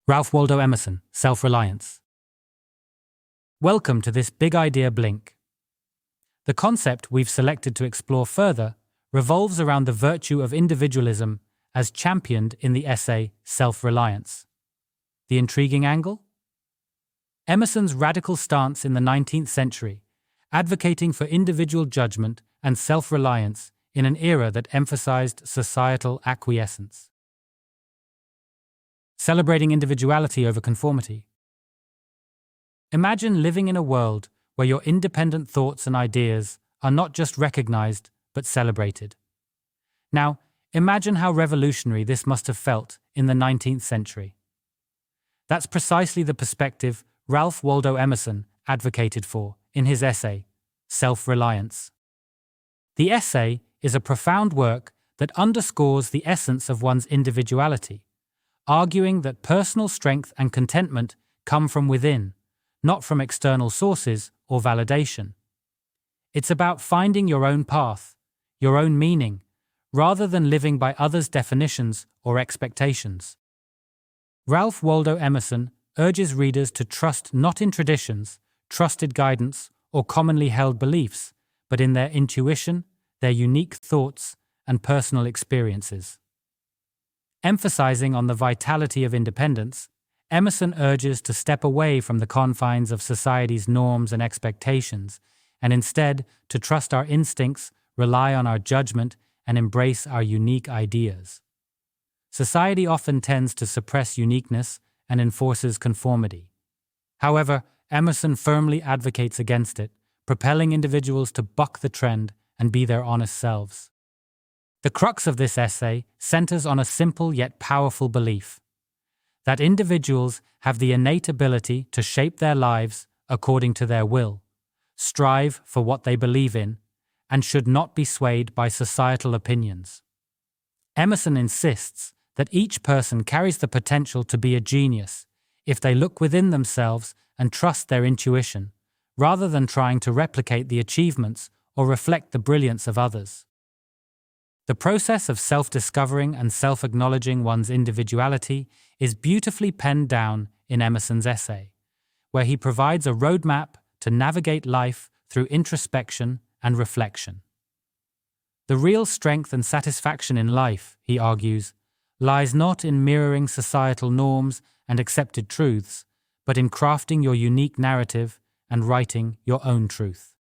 Ralph Waldo Emerson, Self-Reliance. Welcome to this Big Idea Blink. The concept we've selected to explore further revolves around the virtue of individualism as championed in the essay Self-Reliance. The intriguing angle? Emerson's radical stance in the 19th century, advocating for individual judgment and self-reliance in an era that emphasized societal acquiescence. Celebrating individuality over conformity. Imagine living in a world where your independent thoughts and ideas are not just recognized, but celebrated. Now, imagine how revolutionary this must have felt in the 19th century. That's precisely the perspective Ralph Waldo Emerson advocated for in his essay, Self-Reliance. The essay is a profound work that underscores the essence of one's individuality, arguing that personal strength and contentment come from within, not from external sources or validation. It's about finding your own path, your own meaning, rather than living by others' definitions or expectations. Ralph Waldo Emerson urges readers to trust not in traditions, trusted guidance, or commonly held beliefs, but in their intuition, their unique thoughts, and personal experiences. Emphasizing on the vitality of independence, Emerson urges to step away from the confines of society's norms and expectations, and instead to trust our instincts, rely on our judgment, and embrace our unique ideas. Society often tends to suppress uniqueness and enforces conformity. However, Emerson firmly advocates against it, propelling individuals to buck the trend and be their honest selves. The crux of this essay centers on a simple yet powerful belief: that individuals have the innate ability to shape their lives according to their will, strive for what they believe in, and should not be swayed by societal opinions. Emerson insists that each person carries the potential to be a genius if they look within themselves and trust their intuition, rather than trying to replicate the achievements or reflect the brilliance of others. The process of self-discovering and self-acknowledging one's individuality is beautifully penned down in Emerson's essay, where he provides a roadmap to navigate life through introspection and reflection. The real strength and satisfaction in life, he argues, lies not in mirroring societal norms and accepted truths, but in crafting your unique narrative and writing your own truth.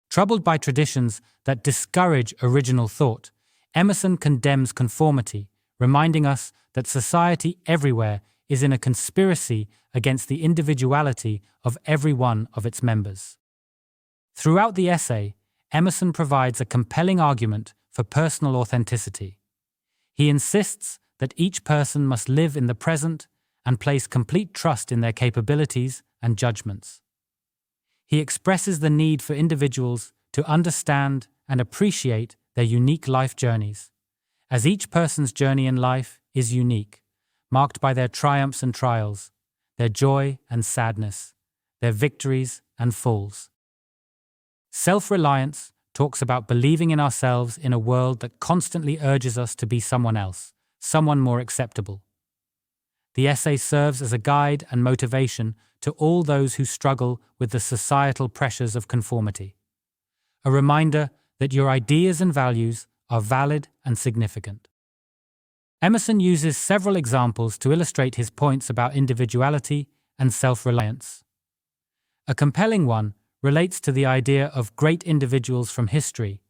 Troubled by traditions that discourage original thought, Emerson condemns conformity, reminding us that society everywhere is in a conspiracy against the individuality of every one of its members. Throughout the essay, Emerson provides a compelling argument for personal authenticity. He insists that each person must live in the present and place complete trust in their capabilities and judgments. He expresses the need for individuals to understand and appreciate their unique life journeys, as each person's journey in life is unique, marked by their triumphs and trials, their joy and sadness, their victories and falls. Self-reliance talks about believing in ourselves in a world that constantly urges us to be someone else, someone more acceptable. The essay serves as a guide and motivation to all those who struggle with the societal pressures of conformity. A reminder that your ideas and values are valid and significant. Emerson uses several examples to illustrate his points about individuality and self-reliance. A compelling one relates to the idea of great individuals from history,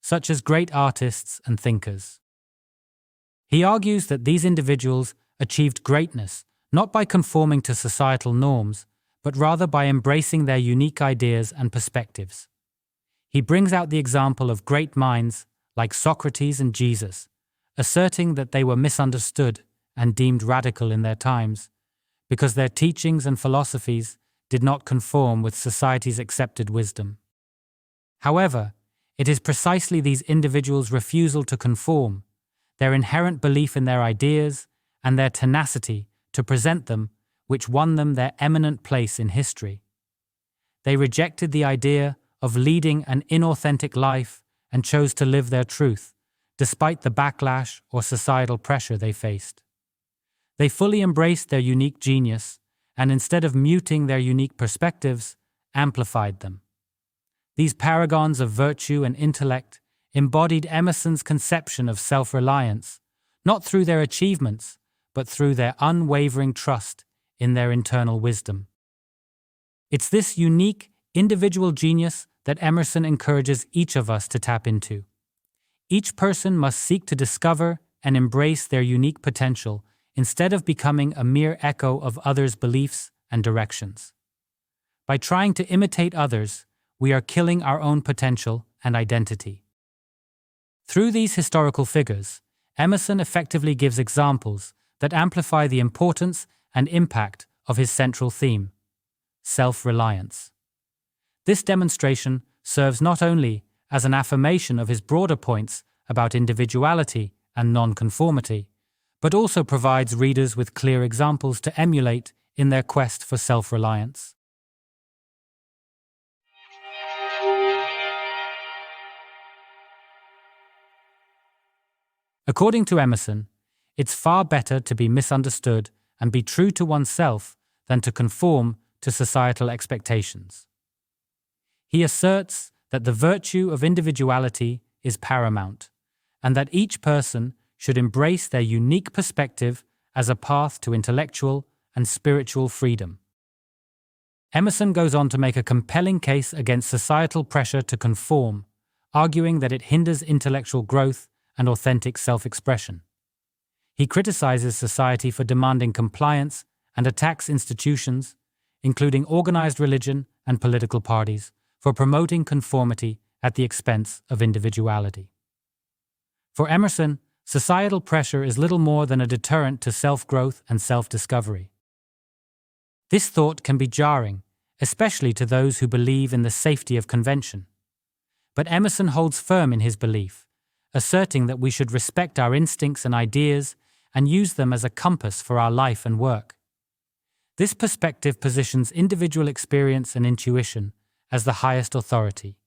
such as great artists and thinkers. He argues that these individuals achieved greatness not by conforming to societal norms, but rather by embracing their unique ideas and perspectives. He brings out the example of great minds like Socrates and Jesus, asserting that they were misunderstood and deemed radical in their times, because their teachings and philosophies did not conform with society's accepted wisdom. However, it is precisely these individuals' refusal to conform, their inherent belief in their ideas, and their tenacity to present them, which won them their eminent place in history. They rejected the idea of leading an inauthentic life and chose to live their truth, despite the backlash or societal pressure they faced. They fully embraced their unique genius and instead of muting their unique perspectives, amplified them. These paragons of virtue and intellect embodied Emerson's conception of self-reliance, not through their achievements, but through their unwavering trust in their internal wisdom. It's this unique, individual genius that Emerson encourages each of us to tap into. Each person must seek to discover and embrace their unique potential instead of becoming a mere echo of others' beliefs and directions. By trying to imitate others, we are killing our own potential and identity. Through these historical figures, Emerson effectively gives examples that amplify the importance and impact of his central theme, self-reliance. This demonstration serves not only as an affirmation of his broader points about individuality and nonconformity, but also provides readers with clear examples to emulate in their quest for self-reliance. According to Emerson, it's far better to be misunderstood and be true to oneself than to conform to societal expectations. He asserts that the virtue of individuality is paramount, and that each person should embrace their unique perspective as a path to intellectual and spiritual freedom. Emerson goes on to make a compelling case against societal pressure to conform, arguing that it hinders intellectual growth and authentic self-expression. He criticizes society for demanding compliance and attacks institutions, including organized religion and political parties, for promoting conformity at the expense of individuality. For Emerson, societal pressure is little more than a deterrent to self-growth and self-discovery. This thought can be jarring, especially to those who believe in the safety of convention. But Emerson holds firm in his belief, asserting that we should respect our instincts and ideas and use them as a compass for our life and work. This perspective positions individual experience and intuition as the highest authority,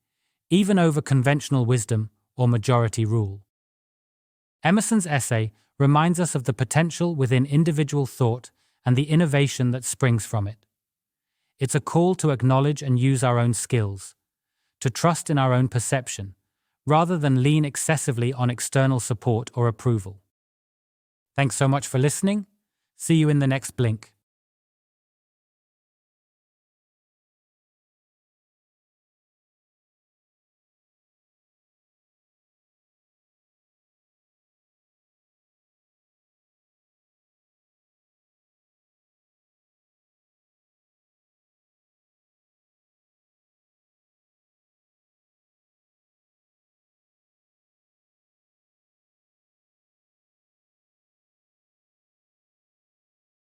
even over conventional wisdom or majority rule. Emerson's essay reminds us of the potential within individual thought and the innovation that springs from it. It's a call to acknowledge and use our own skills, to trust in our own perception, rather than lean excessively on external support or approval. Thanks so much for listening. See you in the next blink.